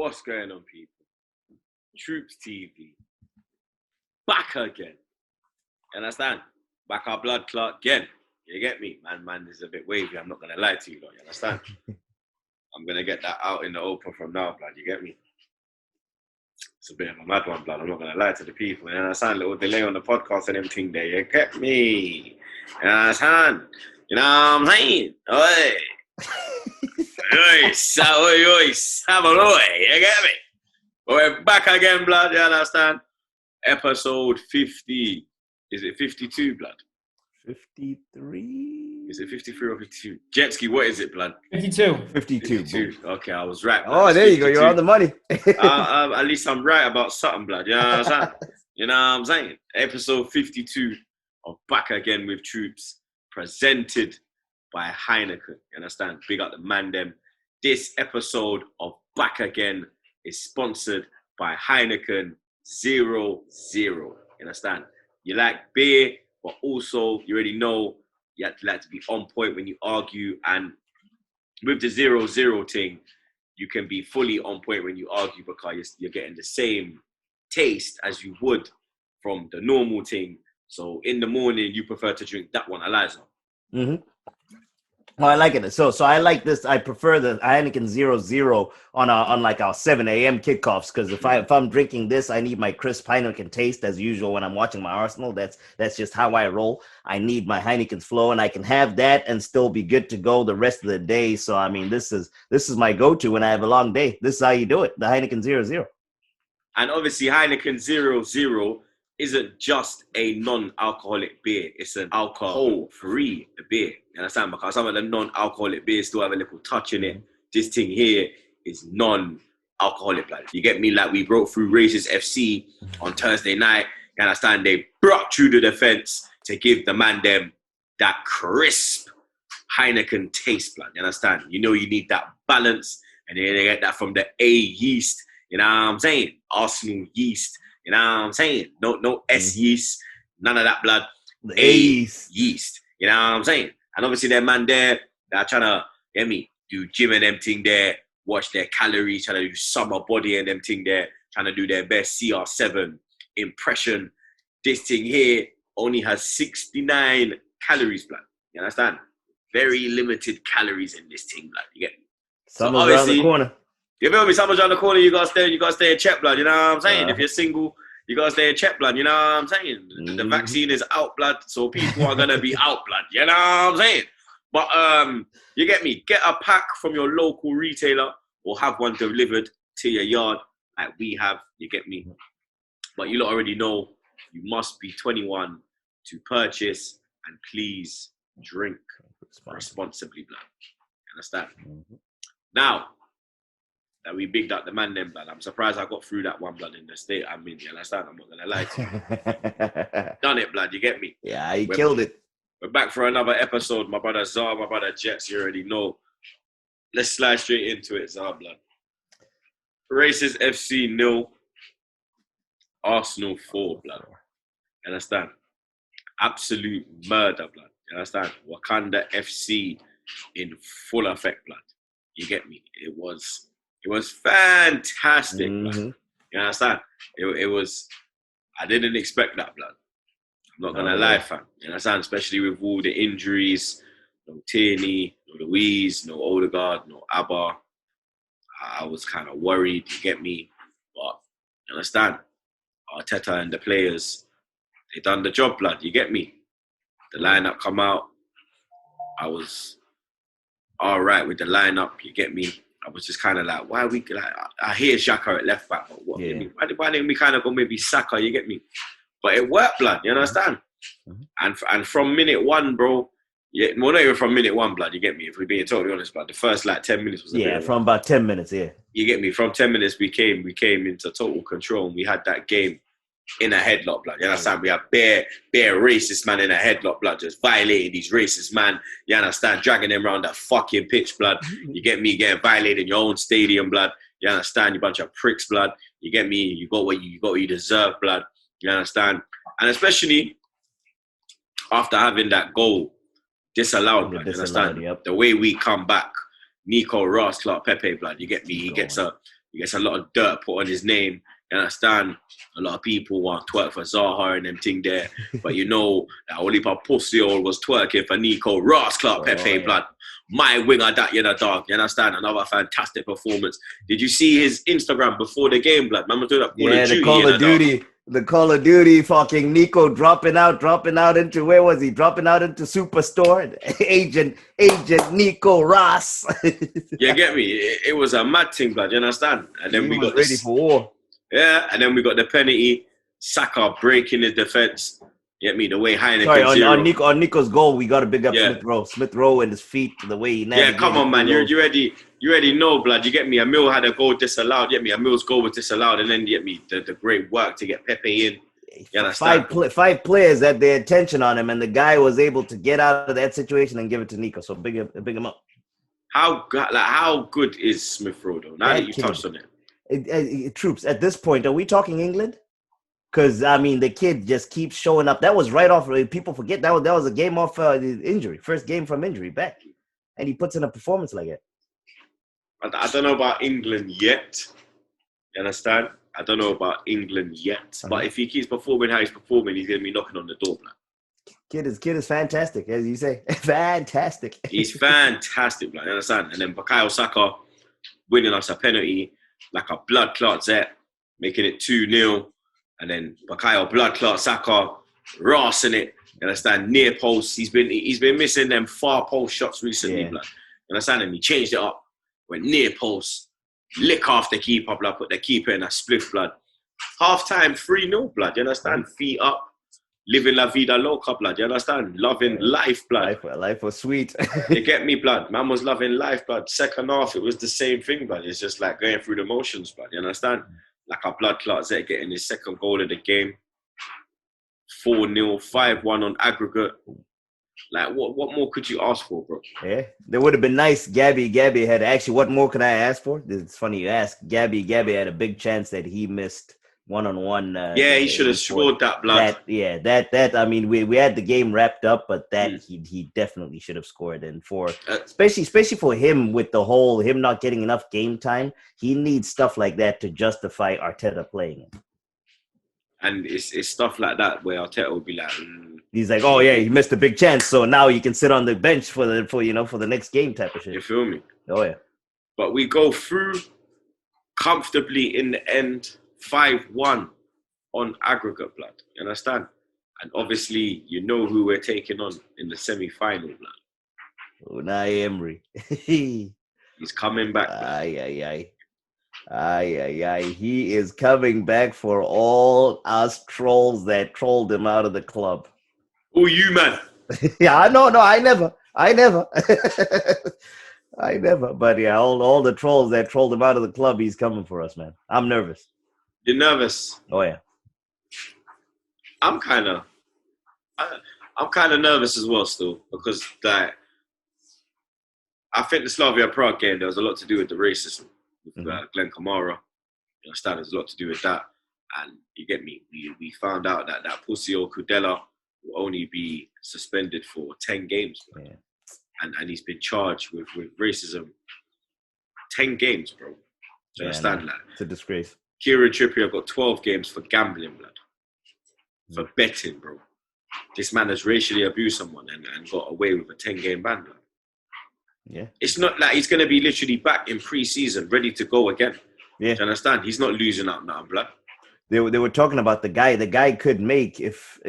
What's going on, people? TroopzTV. Back again. You understand? Back our blood clot again. You get me? Man is a bit wavy. I'm not going to lie to you, though. You understand? I'm going to get that out in the open from now, blood. You get me? It's a bit of a mad one, blood. I'm not going to lie to the people. You understand? A little delay on the podcast and everything there. You get me? You understand? You know what I'm saying? Oi. Oi, Samurai. You get me? We're back again, blood. You understand? Episode 50. Is it 52, blood? 53? Is it 53 or 52? Jetski, what is it, blood? 52. 52. Okay, I was right. Oh, there 52. You go. You're on the money. At least I'm right about something, blood. You know what I'm saying? You know what I'm saying? Episode 52 of Back Again with Troopz, presented by Heineken. You understand? Big up the man them. This episode of Back Again is sponsored by Heineken 00. You understand? You like beer, but also you already know you have to like to be on point when you argue. And with the 00 thing, you can be fully on point when you argue because you're getting the same taste as you would from the normal thing. So in the morning, you prefer to drink that one, Eliza. Mm-hmm. Oh, I like it. So I like this. I prefer the Heineken 00 on like our 7 a.m. kickoffs, because if I'm drinking this, I need my crisp Heineken taste as usual when I'm watching my Arsenal. That's just how I roll. I need my Heineken's flow, and I can have that and still be good to go the rest of the day. So I mean, this is my go-to when I have a long day. This is how you do it. The Heineken 00. And obviously, Heineken 00 isn't just a non-alcoholic beer. It's an alcohol-free beer. You understand? Because some of the non-alcoholic beers still have a little touch in it. This thing here is non-alcoholic. Like, you get me? Like, we broke through Racers FC on Thursday night. You understand? They broke through the defense to give the man them that crisp Heineken taste, blood. You understand? You know you need that balance, and they get that from the A yeast. You know what I'm saying? Arsenal yeast. You know what I'm saying? No S yeast, none of that, blood. The A yeast. You know what I'm saying? And obviously their man there, they're trying to, get me, do gym and them thing there, watch their calories, trying to do summer body and them thing there, trying to do their best CR7 impression. This thing here only has 69 calories, blood. You understand? Very limited calories in this thing, blood. You get me? Summer's around the corner. You feel me? Summer's around the corner, you gotta stay in check, blood. You know what I'm saying? If you're single, you gotta stay in check, blood. You know what I'm saying? The vaccine is out, blood, so people are gonna be out, blood. You know what I'm saying? But you get me? Get a pack from your local retailer or have one delivered to your yard like we have. You get me? But you lot already know you must be 21 to purchase, and please drink responsibly, blood. Understand? Now that we bigged up the man them, blood, I'm surprised I got through that one, blood, in the state I'm in. You understand? I'm not gonna lie to you. Done it, blood. You get me? Yeah, he killed it. We're back for another episode. My brother Zah, my brother Jets, you already know. Let's slide straight into it, Zah, blood. Racers FC 0, Arsenal 4, blood. You understand? Absolute murder, blood. You understand? Wakanda FC in full effect, blood. You get me? It was fantastic, blood. You understand? It was, I didn't expect that, blood. I'm not going to lie, fam. You understand? Especially with all the injuries. No Tierney, no Louise, no Odegaard, no Abba. I was kind of worried, you get me? But, you understand? Arteta and the players, they done the job, blood. You get me? The lineup come out. I was all right with the lineup, you get me? I was just kind of like, why are we, like, I hear Xhaka at left back, but what? Yeah. Why didn't we kind of go maybe Saka, you get me? But it worked, blood, you understand? And from minute one, bro, well, not even from minute one, blood, you get me? If we're being totally honest, blood, the first like 10 minutes was a bit from about 10 minutes, yeah. You get me? From 10 minutes, we came into total control, and we had that game in a headlock, blood. You understand? We have bare racist man in a headlock, blood, just violating these racist man. You understand? Dragging them around that fucking pitch, blood. You get me? Getting violated in your own stadium, blood. You understand? You bunch of pricks, blood. You get me? You got what you deserve, blood. You understand? And especially after having that goal disallowed, blood. You understand? Yep. The way we come back, Nico, Ross, Clark, Pepe, blood. You get me? He gets He gets a lot of dirt put on his name. You understand? A lot of people want twerk for Zaha and them thing there. But you know, that only for pussy all was twerking for Nico Ross, Clark, Pepe, blood. My winger, that, you know, dog. You understand? Another fantastic performance. Did you see his Instagram before the game, blood? Man was doing that Call of Duty. The Call of Duty. The Call of Duty fucking Nico dropping out into, where was he? Dropping out into Superstore. Agent Nico Ross. You get me? It was a mad thing, blood. You understand? And then we got ready for war. Yeah, and then we got the penalty. Saka breaking his defense. You get me? The way Heineken Sorry, on Nico's goal, we got to big up Smith Rowe. Smith Rowe and his feet, the way he navigated. Yeah, come on, man. You already know, blood. You get me? Emil had a goal disallowed. You get me? Emil's goal was disallowed. And then you get me? The great work to get Pepe in. You understand? Five players had their attention on him, and the guy was able to get out of that situation and give it to Nico. So big him up. How good is Smith Rowe, though? Now that you touched on it. Troopz, at this point, are we talking England? Because, I mean, the kid just keeps showing up. That was right off. People forget that was a game off injury. First game from injury back. And he puts in a performance like it. I don't know about England yet. You understand? I don't know about England yet. But if he keeps performing how he's performing, he's going to be knocking on the door, man. Kid is fantastic, as you say. Fantastic. He's fantastic, man. You understand? And then Bukayo Saka winning us a penalty. Like a blood clot Zet, making it 2-0. And then Bukayo blood clot Saka, Ross in it. You understand? Near post. He's been missing them far post shots recently, blood. You understand? And he changed it up. Went near post, lick off the keeper, blood, put the keeper in a spliff, blood. Half time 3-0, blood. You understand? Feet up. Living la vida loca, blood. You understand? Loving life, blood. Life was sweet. You get me, blood? Man was loving life, blood. Second half, it was the same thing, blood. It's just like going through the motions, blood. You understand? Like a blood clot Zet getting his second goal of the game. 4-0, 5-1 on aggregate. Like, what more could you ask for, bro? Yeah, that would have been nice. Gabby had actually, what more could I ask for? It's funny you ask. Gabby had a big chance that he missed. One-on-one. He should have scored that, blood. That. I mean, we had the game wrapped up, but that he definitely should have scored. And for especially for him with the whole him not getting enough game time, he needs stuff like that to justify Arteta playing him. And it's stuff like that where Arteta will be like, he's like, oh yeah, he missed a big chance, so now you can sit on the bench for the next game type of shit. You feel me? Oh yeah. But we go through comfortably in the end. 5-1 on aggregate, blood. You understand? And obviously, you know who we're taking on in the semi-final, blood. Unai Emery. He's coming back. Aye. He is coming back for all us trolls that trolled him out of the club. Oh, you, man. Yeah, no, I never. I never. But yeah, all the trolls that trolled him out of the club, he's coming for us, man. I'm nervous. You're nervous? Oh yeah. I'm kind of nervous as well still because I think the Slavia Prague game there was a lot to do with the racism with Glenn Kamara. You understand? There's a lot to do with that, and you get me. We found out that pussy old Kudela will only be suspended for 10 games, and he's been charged with racism. 10 games, bro. Do you understand that? It's a disgrace. Kieran Trippier got 12 games for gambling, blood. For betting, bro. This man has racially abused someone and got away with a 10-game ban, blood. Yeah. It's not like he's going to be literally back in pre-season, ready to go again. Yeah. Do you understand? He's not losing out now, blood. They were talking about the guy. The guy could make if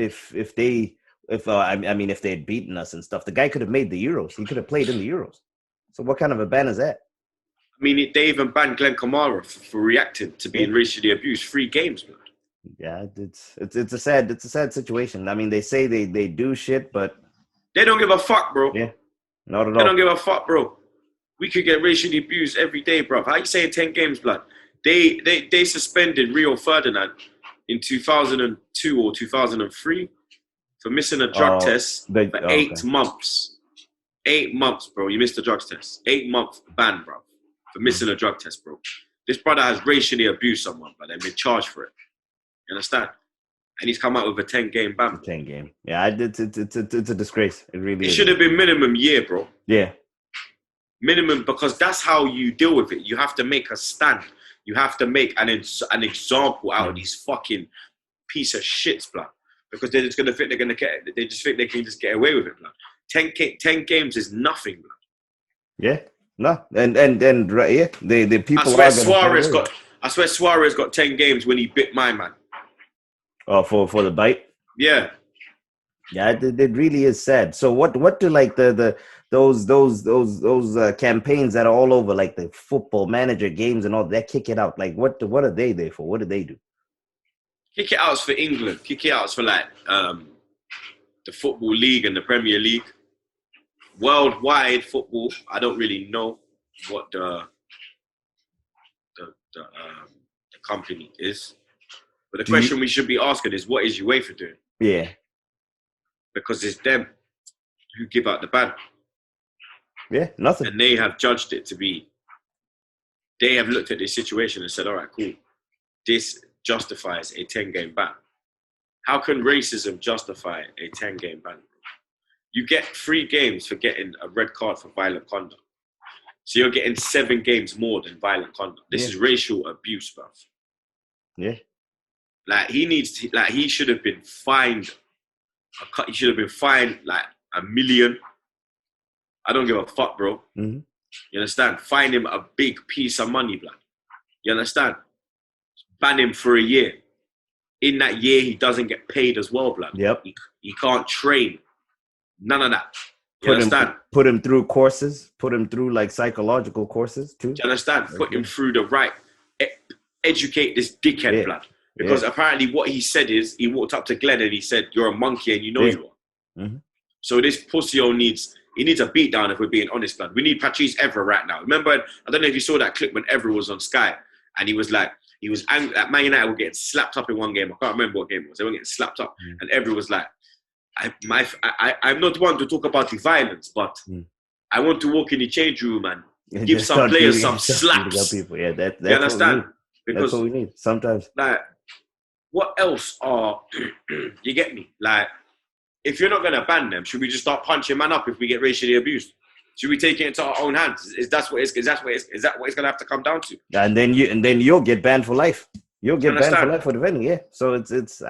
they had beaten us and stuff. The guy could have made the Euros. He could have played in the Euros. So what kind of a ban is that? I mean, they even banned Glenn Kamara for reacting to being racially abused. 3 games, blood. Yeah, it's a sad situation. I mean, they say they do shit, but they don't give a fuck, bro. Yeah, not at all. They don't give a fuck, bro. We could get racially abused every day, bro. How you saying 10 games, blood? They suspended Rio Ferdinand in 2002 or 2003 for missing a drug test for 8 months. 8 months, bro. You missed a drug test. 8-month ban, bro. For missing a drug test, bro. This brother has racially abused someone, but they've been charged for it. You understand? And he's come out with a 10-game ban. 10-game. Yeah, it's a disgrace. It really is. It should have been minimum year, bro. Yeah. Minimum, because that's how you deal with it. You have to make a stand. You have to make an example out of these fucking piece of shits, blood. Because they're just gonna think they're gonna get. They just think they can just get away with it, blood. 10 games is nothing, blood. Yeah, no, and right, yeah, the people I swear Suarez got 10 games when he bit my man. Oh, for the bite. Yeah. Yeah, it really is sad. So what do like those campaigns that are all over, like the football manager games and all that, kick it out? Like what are they there for? What do they do? Kick it out's for England. Kick it out's for like the Football League and the Premier League. Worldwide football, I don't really know what the company is. But the question we should be asking is, what is UEFA doing? Yeah. Because it's them who give out the ban. Yeah, nothing. And they have judged it to be, they have looked at this situation and said, all right, cool. This justifies a 10-game ban. How can racism justify a 10-game ban? You get 3 games for getting a red card for violent conduct. So you're getting 7 games more than violent conduct. This is racial abuse, bruv. Yeah. Like he should have been fined. He should have been fined like $1 million. I don't give a fuck, bro. Mm-hmm. You understand? Fine him a big piece of money, blood. You understand? Ban him for a year. In that year, he doesn't get paid as well, blood. Yep. He can't train. None of that. You understand? Put him through courses. Put him through like psychological courses too. Do you understand? Put him through the right. Educate this dickhead, blood. Because apparently what he said is, he walked up to Glenn and he said, "You're a monkey and you know you are." Mm-hmm. So this pussyo needs a beat down, if we're being honest, blood. We need Patrice Evra right now. Remember, I don't know if you saw that clip when Evra was on Sky and he was angry that Man United were getting slapped up in one game. I can't remember what game it was. They were getting slapped up. And Evra was like, I'm not one to talk about the violence, but I want to walk in the change room and give some players some slaps. People. Yeah, that's you understand? Because that's what we need sometimes. Like, what else are you get me? Like, if you're not gonna ban them, should we just start punching man up if we get racially abused? Should we take it into our own hands? Is that what it's gonna have to come down to? And then you'll get banned for life. You'll get banned for life for defending. Yeah. So it's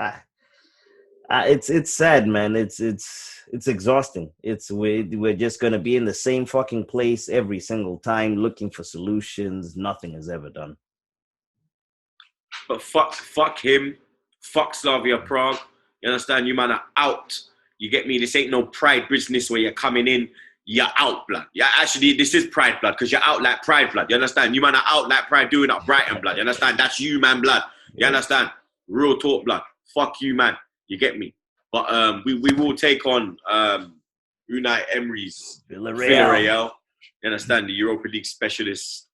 sad, man. It's exhausting. We're just gonna be in the same fucking place every single time looking for solutions. Nothing is ever done. But fuck him. Fuck Slavia Prague. You understand? You man are out. You get me? This ain't no pride business where you're coming in, you're out, blood. Yeah, actually, this is pride, blood, because you're out like pride, blood. You understand? You man are out like pride doing up Brighton, blood. You understand? That's you, man, blood. You understand? Real talk, blood. Fuck you, man. You get me? But we will take on Unai Emery's Villarreal. You understand? The Europa League specialists.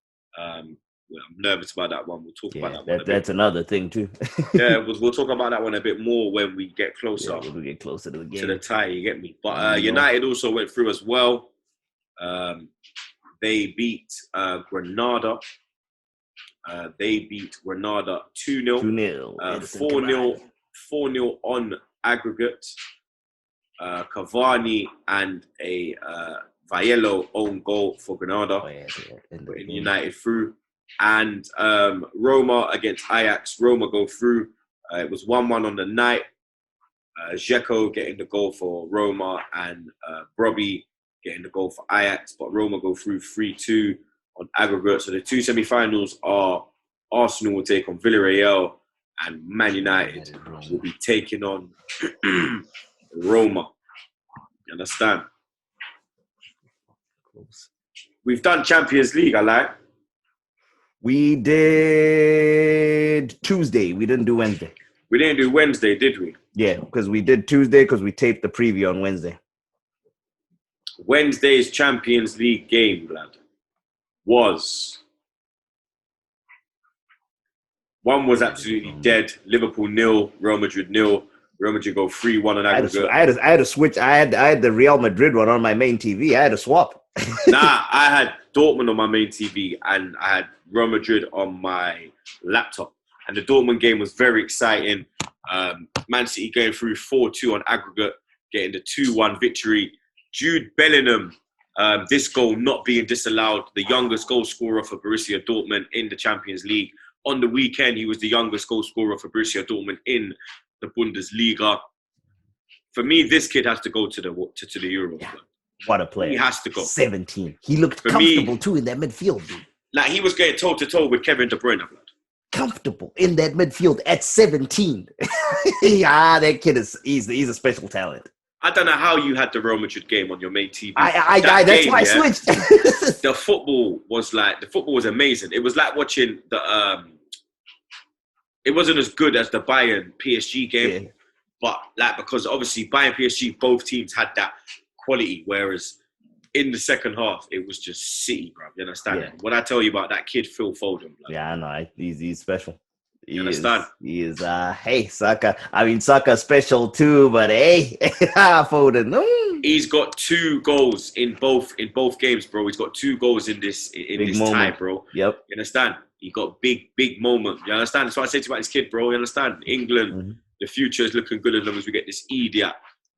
I'm nervous about that one. We'll talk about that one. That's another thing too. Yeah, we'll talk about that one a bit more when we get closer. When we get closer to the game. To the tie, you get me? But United also went through as well. They beat Granada. They beat Granada 2-0. 2-0. 4-0 on aggregate. Cavani and a Vaiello own goal for Granada. Putting United through. And Roma against Ajax. Roma go through. It was 1-1 on the night. Dzeko getting the goal for Roma and Brobbey getting the goal for Ajax. But Roma go through 3-2 on aggregate. So the 2 semi-finals are Arsenal will take on Villarreal and Man United will be taking on Roma. You understand? We've done Champions League, I like. We did Tuesday. We didn't do Wednesday. We didn't do Wednesday, did we? Yeah, because we did Tuesday because we taped the preview on Wednesday. Wednesday's Champions League game, blood, was... One was absolutely dead. Liverpool 0, Real Madrid 0. Real Madrid go 3-1 on aggregate. I had to switch. I had the Real Madrid one on my main TV. I had to swap. Nah, I had Dortmund on my main TV and I had Real Madrid on my laptop. And the Dortmund game was very exciting. Man City going through 4-2 on aggregate, getting the 2-1 victory. Jude Bellingham, this goal not being disallowed, the youngest goal scorer for Borussia Dortmund in the Champions League, on the weekend, he was the youngest goal scorer for Borussia Dortmund in the Bundesliga. For me, this kid has to go to the Euros. Yeah. What a player. He has to go. 17. He looked For comfortable me, too in that midfield, dude. Like, he was getting toe-to-toe with Kevin De Bruyne. Comfortable in that midfield at 17. Yeah, that kid he's a special talent. I don't know how you had the Real Madrid game on your main TV. That's why I switched. The football was amazing. It was like watching it wasn't as good as the Bayern PSG game, but like, because obviously Bayern PSG, both teams had that quality, whereas in the second half, it was just City, bro. You understand? Yeah. What I tell you about that kid, Phil Foden. Bro. Yeah, I know. He's special. You understand? He is, hey, Saka. I mean, Saka special too, but hey, Foden. He's got 2 goals in both games, bro. He's got 2 goals in this tie, bro. Yep. You understand? He got big moment. You understand? That's what I say to you about this kid, bro. You understand? England, the future is looking good as long as we get this idiot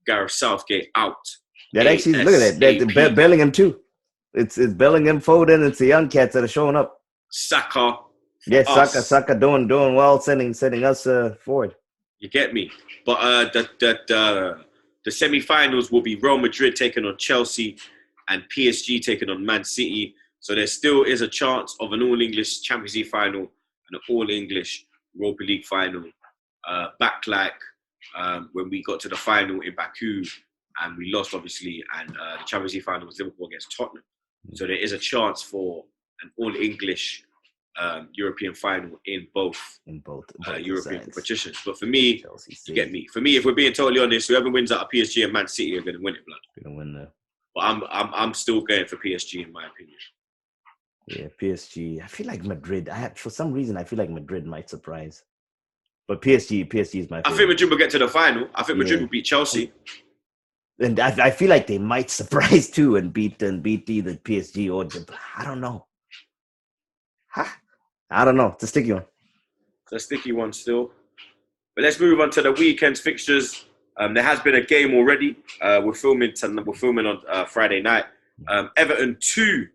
Gareth Southgate out. That actually, look at that. That's Bellingham too. It's Bellingham, Foden. It's the young cats that are showing up. Saka. Yes, Saka doing well, sending us forward. You get me? But the semi-finals will be Real Madrid taking on Chelsea and PSG taking on Man City. So there still is a chance of an all-English Champions League final and an all-English Europa League final. Back like when we got to the final in Baku and we lost, obviously, and the Champions League final was Liverpool against Tottenham. So there is a chance for an all-English European final in both European competitions. But for me, you get me. For me, if we're being totally honest, whoever wins out of PSG and Man City are going to win it, blood. Going to win there. But I'm still going for PSG in my opinion. Yeah, PSG. I feel like Madrid. For some reason, I feel like Madrid might surprise. But PSG is my favorite. I think Madrid will get to the final. I think Madrid will beat Chelsea. And I feel like they might surprise too and beat either PSG or I don't know. I don't know. It's a sticky one. It's a sticky one still. But let's move on to the weekend's fixtures. There has been a game already. We're filming on Friday night. Everton 2,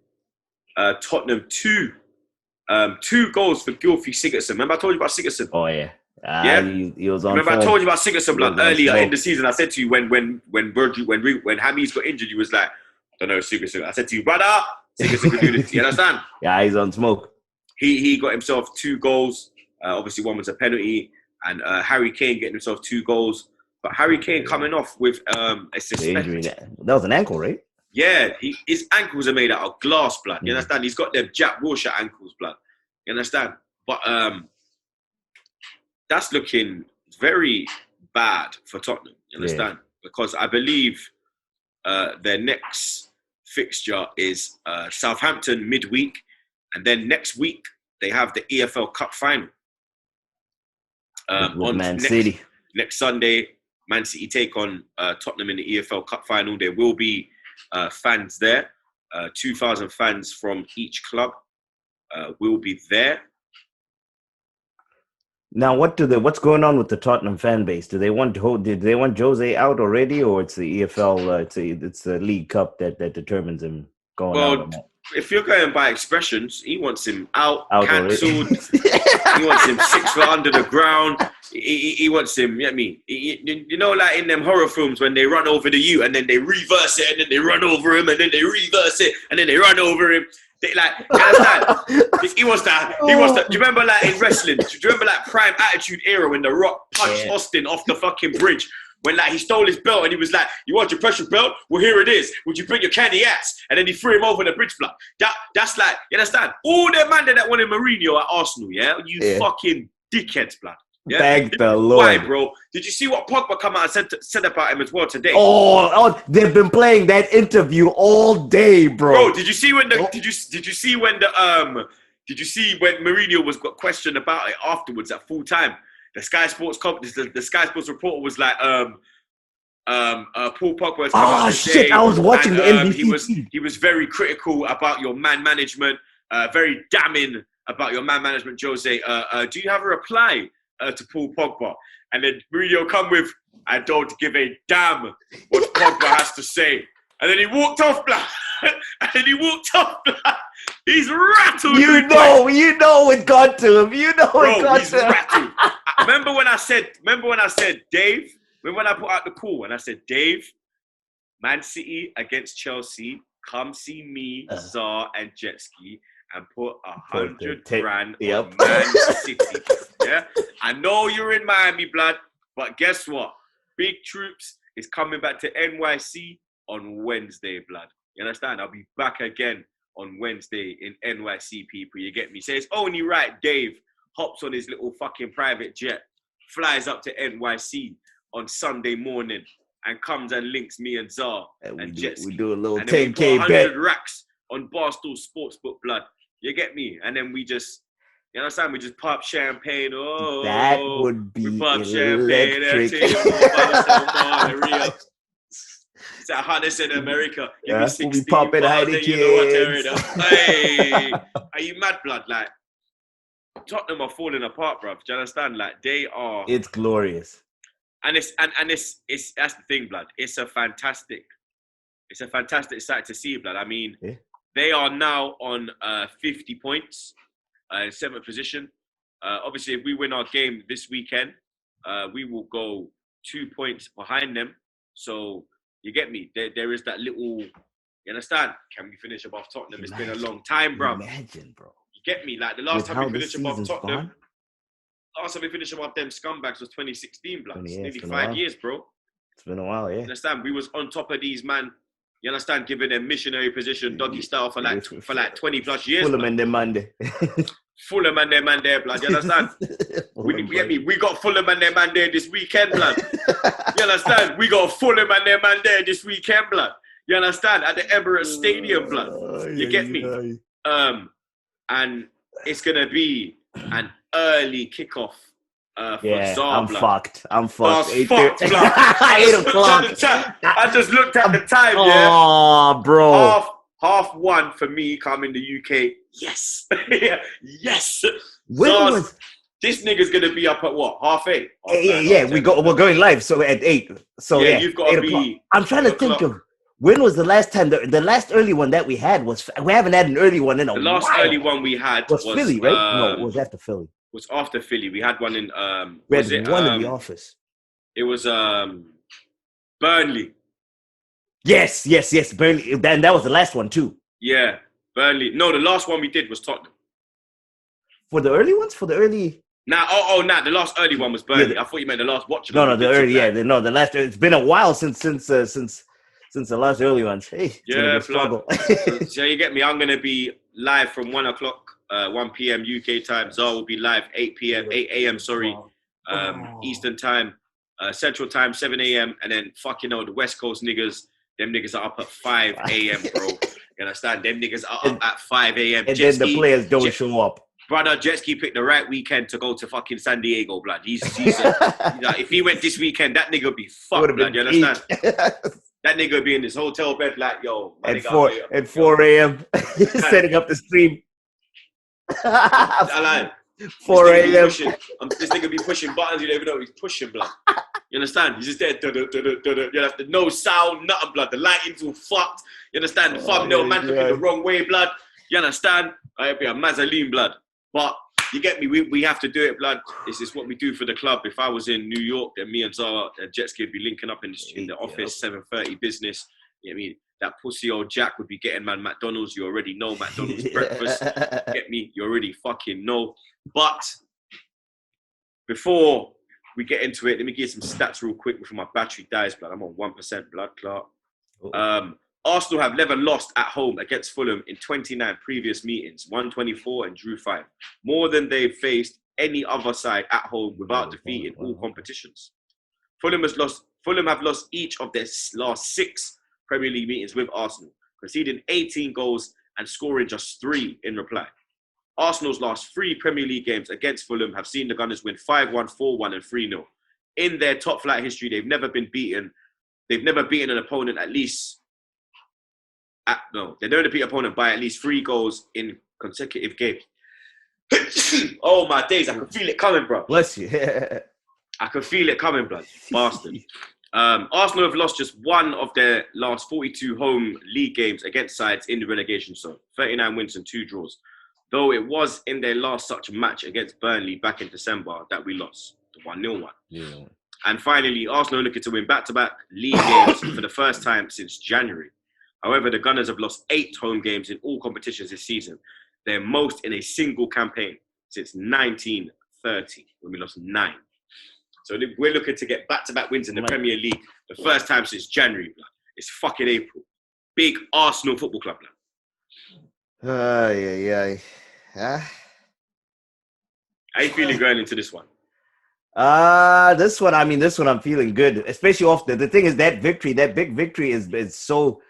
Tottenham 2. 2 goals for Gylfi Sigurdsson. Remember I told you about Sigurdsson? Oh yeah. Yeah. He was on. Remember form. I told you about Sigurdsson earlier in the season. I said to you when James got injured, you was like, I don't know Sigurdsson. I said to you, brother, Sigurdsson can do this. You understand? Yeah, he's on smoke. He got himself 2 goals. Obviously, one was a penalty, and Harry Kane getting himself 2 goals. But Harry Kane coming off with a suspended. That was an ankle, right? Yeah, his ankles are made out of glass, blood. You understand? He's got them Jack Wilshere ankles, blood. You understand? But that's looking very bad for Tottenham. You understand? Yeah. Because I believe their next fixture is Southampton midweek, and then next week they have the EFL Cup final. On Man City. Next Sunday, Man City take on Tottenham in the EFL Cup final. There will be fans there. 2,000 fans from each club will be there. Now, what's going on with the Tottenham fan base? Did they want Jose out already, or it's the EFL? It's the League Cup that determines him going out? Well, if you're going by expressions, he wants him out cancelled. He wants him 6 foot under the ground. He wants him. You know, like in them horror films when they run over the you and then they reverse it and then they run over him and then they reverse it and then they run over him. You understand? He wants that. Do you remember, like in wrestling? Do you remember, like Prime Attitude Era when The Rock punched Austin off the fucking bridge? When like he stole his belt and he was like, "You want your pressure belt? Well, here it is. Would you bring your candy ass?" And then he threw him over the bridge block. That's like, you understand? All them man that wanted Mourinho at Arsenal, fucking dickheads, blood. Yeah? Thank the Lord. Why, bro? Did you see what Pogba come out and said about him as well today? Oh, they've been playing that interview all day, bro. Bro, did you see when Mourinho was got questioned about it afterwards at full time? The Sky Sports reporter was like, Paul Pogba has come out today, I was watching the NBC. He was very critical about your man management, very damning about your man management, Jose. Do you have a reply to Paul Pogba? And then Mourinho come with, "I don't give a damn what Pogba has to say." And then he walked off, blood. He's rattled. You know it got to him. You know it got he's to him. rattled. Remember when I said, Dave, when I put out the call and I said, Dave, Man City against Chelsea, come see me, Zah and Jetski, and put 100 grand on Man City. Yeah, I know you're in Miami, blood, but guess what? Big Troopz is coming back to NYC on Wednesday, blood. You understand? I'll be back again on Wednesday in NYC, people. You get me? So it's only right Dave hops on his little fucking private jet, flies up to NYC on Sunday morning, and comes and links me and Zah and Jetski. We do a little and then 10K we put 100 racks on Barstool Sportsbook, blood. You get me? And then we just, you understand? We just pop champagne. Oh, that would be electric. It's a hottest in America. Give Yeah, me 16 we'll be popping Heineken. You know what, hey, are you mad, blood? Like, Tottenham are falling apart, bruv. Do you understand? Like, they are. It's glorious. And it's that's the thing, blood. It's a fantastic sight to see, blood. I mean, they are now on 50 points, 7th position. Obviously, if we win our game this weekend, we will go 2 points behind them. So you get me? There is that little. You understand? Can we finish above Tottenham? It's been a long time, bro. Imagine, bro. You get me? Like the last time we finished above Tottenham. Last time we finished above them scumbags was 2016, blood. It's nearly 5 years, bro. It's been a while, yeah. You understand? We was on top of these, man. You understand? Giving them missionary position, doggy style for like 20 plus years. Fulham and Dem Monday. Fulham and Dem man there, blood. You understand? We get me? We got Fulham and Dem man there this weekend, blood. You understand? We got Fulham and Dem man there this weekend, blood. You understand? At the Emirates Stadium, blood. You get me? And it's gonna be an early kickoff for Zah, I'm fucked. I'm fucked. 8 o'clock. I just looked at the time, yeah. Oh, bro. Half one for me coming to UK. Yes. Yes. This nigga's gonna be up at what? 8:30? Yeah. We're going live, so at 8. So yeah, you've got to be. I'm trying to think of when was the last time the last early one that we had was. We haven't had an early one in a while. The last early one we had was Philly, right? No, it was after Philly. It was after Philly. We had one in we had one in the office. It was Burnley. Yes. Burnley. And that was the last one too. Yeah, Burnley. No, the last one we did was Tottenham. For the early ones? For the early. The last early one was Burnley. I thought you meant the last watch. No, the early. Yeah, the last. It's been a while since the last early ones. Hey, yeah, struggle. So you get me. I'm gonna be live from 1 p.m. UK time. Zah will be live 8 a.m. Eastern time, Central time 7 a.m. And then the West Coast niggas. Them niggas are up at 5 a.m. bro. You understand? Them niggas are up at 5 a.m. And then the players don't show up. Brother, Jetski picked the right weekend to go to fucking San Diego, blood. He's if he went this weekend, that nigga would be fucked, blood. You understand? That nigga would be in his hotel bed like, yo. At 4 a.m. setting up the stream. 4 a.m. This nigga be pushing buttons. You don't even know he's pushing, blood. You understand? He's just there. You have to no sound, nothing, blood. The lighting's all fucked. You understand? The thumbnail man looking the wrong way, blood. You understand? I'd be a Mazzoline, blood. But you get me? We have to do it, blood. This is what we do for the club. If I was in New York, then me and Zah and Jetski would be linking up in the office, 7:30 business. You know what I mean? That pussy old Jack would be getting man McDonald's. You already know McDonald's breakfast. Get me? You already fucking know. But before we get into it, let me give some stats real quick before my battery dies, blood. I'm on 1% blood clot. Arsenal have never lost at home against Fulham in 29 previous meetings, 124 and drew 5. More than they've faced any other side at home without defeat in all competitions. Fulham have lost each of their last 6 Premier League meetings with Arsenal, conceding 18 goals and scoring just 3 in reply. Arsenal's last 3 Premier League games against Fulham have seen the Gunners win 5-1, 4-1 and 3-0. In their top flight history, they've never beaten an opponent they never beat an opponent by at least 3 goals in consecutive games. Oh my days, I can feel it coming, bro. Bless you. I can feel it coming, blood. Bastard. Arsenal have lost just one of their last 42 home league games against sides in the relegation zone. 39 wins and 2 draws. Though it was in their last such match against Burnley back in December that we lost, the 1-0 one. Yeah. And finally, Arsenal are looking to win back-to-back league games for the first time since January. However, the Gunners have lost 8 home games in all competitions this season. Their most in a single campaign since 1930, when we lost 9. So we're looking to get back-to-back wins in the Premier League the first time since January, blood. It's fucking April. Big Arsenal Football Club, blood. Yeah. How you feeling going into this one? This one I'm feeling good, especially off the thing is that big victory is so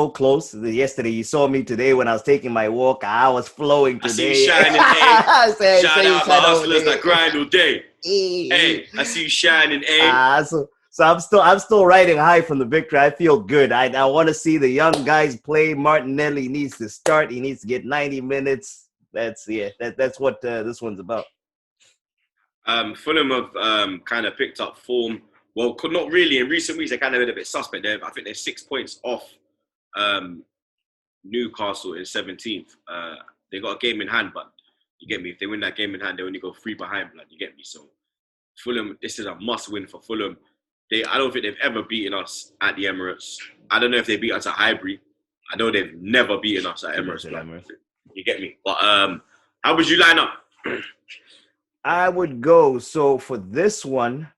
close. Yesterday, you saw me today when I was taking my walk. I was flowing today. I see you shining, hey. Shout out my hustlers that grind all day. Hey, I see you shining, hey. So I'm still riding high from the victory. I feel good. I want to see the young guys play. Martinelli needs to start. He needs to get 90 minutes. That's what this one's about. Fulham have kind of picked up form. Well, not really. In recent weeks, they kind of been a bit suspect. I think they're 6 points off Newcastle in 17th. They got a game in hand, but you get me. If they win that game in hand, they only go 3 behind. Blood, you get me. So Fulham, this is a must-win for Fulham. I don't think they've ever beaten us at the Emirates. I don't know if they beat us at Highbury. I know they've never beaten us at Emirates. You get me. But how would you line up? I would go, so for this one,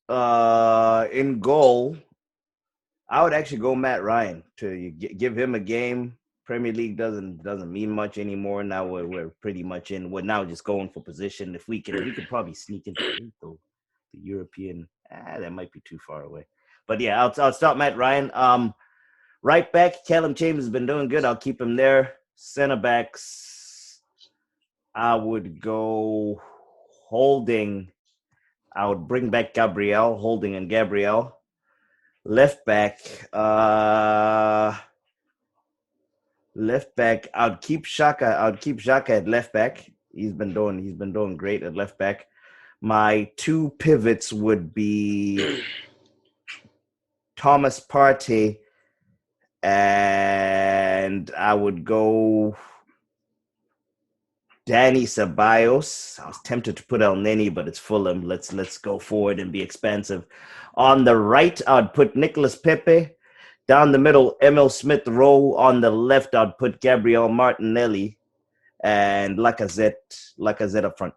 in goal, I would actually go Matt Ryan to give him a game. Premier League doesn't mean much anymore. Now we're pretty much in. We're now just going for position. If we could probably sneak into the European. That might be too far away. But yeah, I'll start Matt Ryan. Right back, Callum Chambers has been doing good. I'll keep him there. Center backs, I would go Holding. I would bring back Gabriel, Holding and Gabriel. Left back, I'd keep Xhaka at left back. He's been doing great at left back. My 2 pivots would be Thomas Partey, and I would go Danny Ceballos. I was tempted to put El Neni, but it's Fulham. Let's go forward and be expansive. On the right, I'd put Nicolas Pepe. Down the middle, Emil Smith-Rowe. On the left, I'd put Gabriel Martinelli. And Lacazette up front.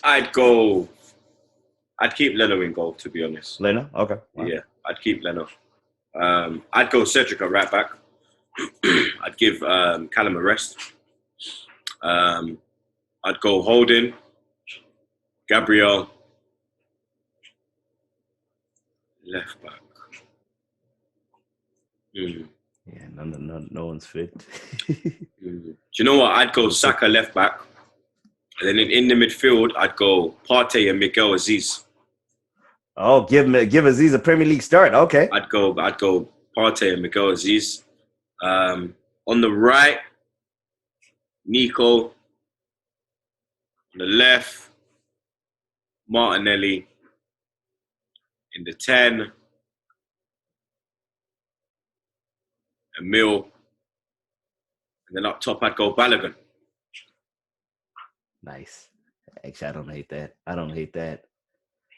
I'd keep Leno in goal, to be honest. Leno? Okay. Wow. Yeah, I'd keep Leno. I'd go Cedric at right back. I'd give Callum a rest. I'd go Holding, Gabriel, left back. Yeah, no one's fit. Do you know what? I'd go Saka left back. And then in the midfield, I'd go Partey and Miguel Aziz. Oh, give Aziz a Premier League start. Okay. I'd go Partey and Miguel Aziz. On the right, Nico. On the left, Martinelli. In the 10, Emil. And then up top, I'd go Balogun. Nice. Actually, I don't hate that.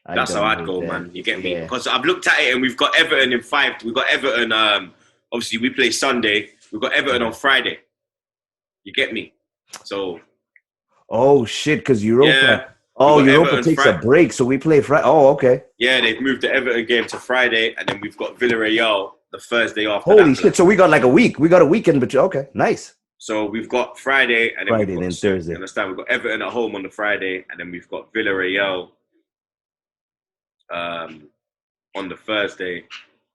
That's how I'd go, man. You get me? Because I've looked at it and we've got Everton in 5. We've got Everton, obviously we play Sunday. We've got Everton on Friday. You get me? So. Oh, shit, because Europa. Yeah. Oh, Europa takes a break, so we play Friday. Oh, okay. Yeah, they've moved the Everton game to Friday, and then we've got Villarreal the Thursday after. Holy shit, so we got like a week. We got a weekend, but okay, nice. So we've got Friday, and then then Thursday. You understand? We've got Everton at home on the Friday, and then we've got Villarreal on the Thursday,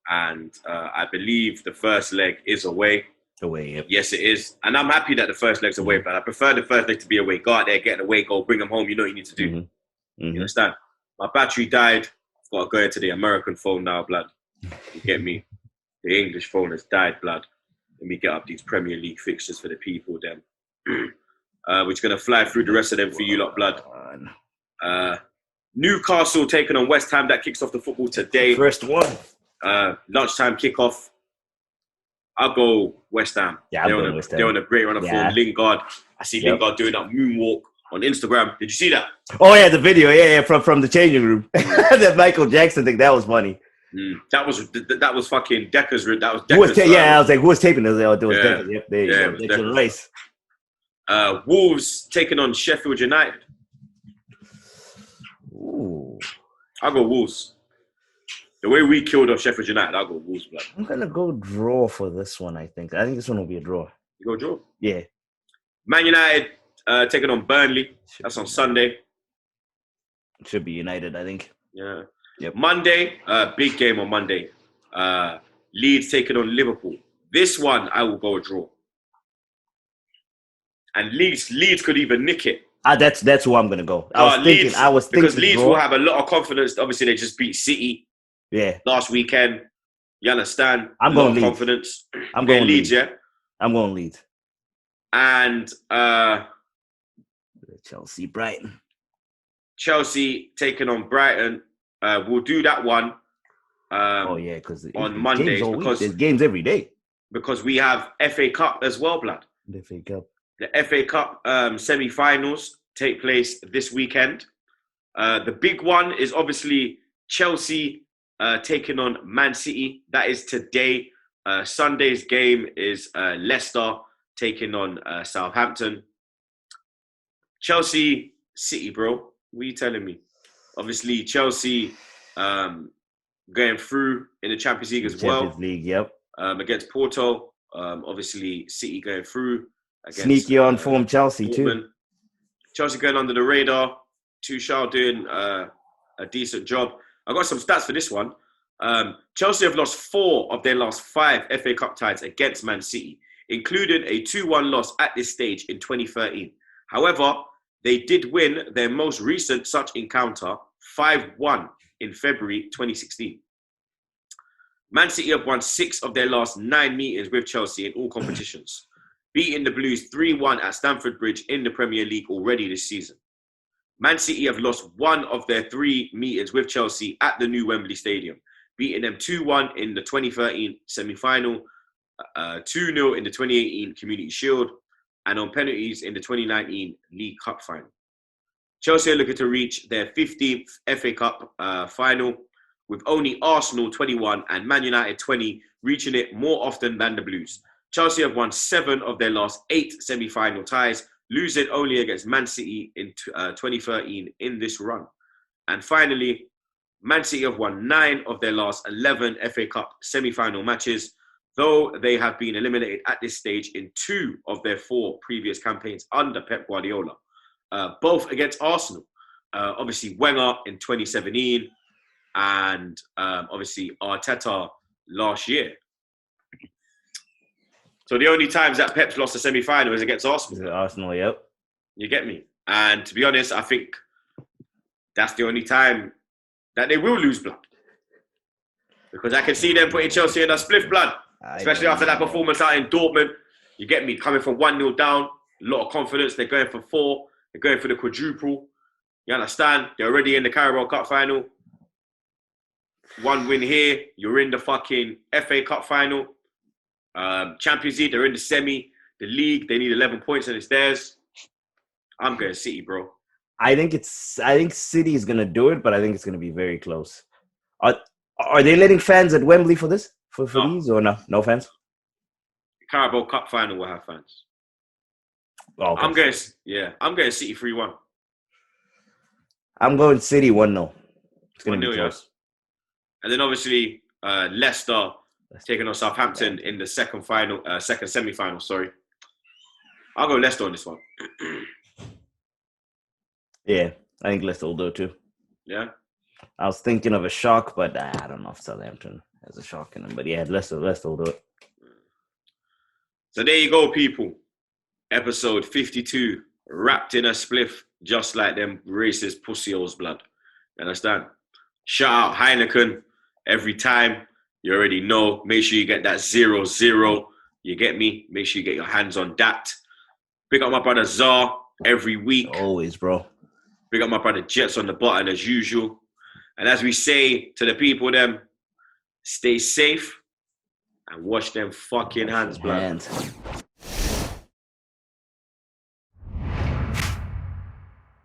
and I believe the first leg is away. Away, yep. Yes, it is. And I'm happy that the first leg's away, but I prefer the first leg to be away. Go out there, get an away goal, bring them home. You know what you need to do. Mm-hmm. You understand? My battery died. I've got to go into the American phone now, blood. You get me? The English phone has died, blood. Let me get up these Premier League fixtures for the people, then. We're just going to fly through the rest of them for you lot, blood. Newcastle taking on West Ham. That kicks off the football today. First one. Lunchtime kickoff. I'll go West Ham. Yeah, I'm going West Ham. They're on a great run of form. Lingard. I see Lingard doing that moonwalk on Instagram. Did you see that? Oh yeah, the video. Yeah, from the changing room. That Michael Jackson thing. That was funny. That was fucking Dere's. That was Dere's. I was like, who was taping this? It was Dere. Yep, there you go. Declan Rice. Wolves taking on Sheffield United. Ooh. I'll go Wolves. The way we killed off Sheffield United, I'll go Wolves, blood. I'm going to go draw for this one, I think. I think this one will be a draw. You go draw? Yeah. Man United taking on Burnley. That's on Sunday. It should be United, I think. Yeah. Yep. Monday, big game on Monday. Leeds taking on Liverpool. This one, I will go a draw. And Leeds could even nick it. That's who I'm going to go. I was thinking because Leeds will have a lot of confidence. Obviously, they just beat City. Yeah. Last weekend. You understand? I'm going Leeds. Confidence. I'm going Leeds, yeah? I'm going Leeds. And Chelsea, Brighton. Chelsea taking on Brighton. We'll do that one. Because on Mondays, because there's games every day. Because we have FA Cup as well, blood. The FA Cup. The FA Cup semi-finals take place this weekend. The big one is obviously Chelsea taking on Man City. That is today. Sunday's game is Leicester taking on Southampton. Chelsea, City, bro. What are you telling me? Obviously, Chelsea going through in the Champions League as well. Champions League, yep. Against Porto. Obviously, City going through. Against, sneaky on form Chelsea, Dortmund. Too. Chelsea going under the radar. Tuchel doing a decent job. I got some stats for this one. Chelsea have lost 4 of their last 5 FA Cup ties against Man City, including a 2-1 loss at this stage in 2013. However, they did win their most recent such encounter 5-1 in February 2016. Man City have won 6 of their last 9 meetings with Chelsea in all competitions, beating the Blues 3-1 at Stamford Bridge in the Premier League already this season. Man City have lost 1 of their 3 meetings with Chelsea at the new Wembley Stadium, beating them 2-1 in the 2013 semi-final, 2-0 in the 2018 Community Shield, and on penalties in the 2019 League Cup final. Chelsea are looking to reach their 15th FA Cup final, with only Arsenal 21 and Man United 20 reaching it more often than the Blues. Chelsea have won 7 of their last 8 semi-final ties, losing only against Man City in 2013 in this run. And finally, Man City have won 9 of their last 11 FA Cup semi-final matches, though they have been eliminated at this stage in 2 of their 4 previous campaigns under Pep Guardiola, both against Arsenal. Obviously, Wenger in 2017 and obviously Arteta last year. So the only times that Pep's lost a semi-final is against Arsenal. Arsenal, yep. You get me? And to be honest, I think that's the only time that they will lose, blood. Because I can see them putting Chelsea in a spliff, blood. Especially after that performance out in Dortmund. You get me? Coming from 1-0 down, a lot of confidence. They're going for 4. They're going for the quadruple. You understand? They're already in the Carabao Cup final. 1 win here. You're in the fucking FA Cup final. Champions League, they're in the semi. The league, they need 11 points and it's theirs. I'm going City, bro. I think City is gonna do it, but I think it's gonna be very close. Are they letting fans at Wembley for this? For these or no? No fans? The Carabao Cup final will have fans. Oh, okay. I'm going City 3-1. I'm going City 1-0. It's gonna be close. And then obviously Leicester taking on Southampton in the second semi-final, sorry. I'll go Leicester on this one. Yeah, I think Leicester will do it too. Yeah? I was thinking of a shock, but I don't know if Southampton has a shock in them. But yeah, Leicester will do it. So there you go, people. Episode 52, wrapped in a spliff, just like them racist pussy-holes, blood. You understand? Shout out Heineken every time. You already know. Make sure you get that 0-0. You get me? Make sure you get your hands on that. Pick up my brother Zah every week. Always, bro. Big up my brother Jets on the button as usual. And as we say to the people, them, stay safe and wash them fucking hands, blood.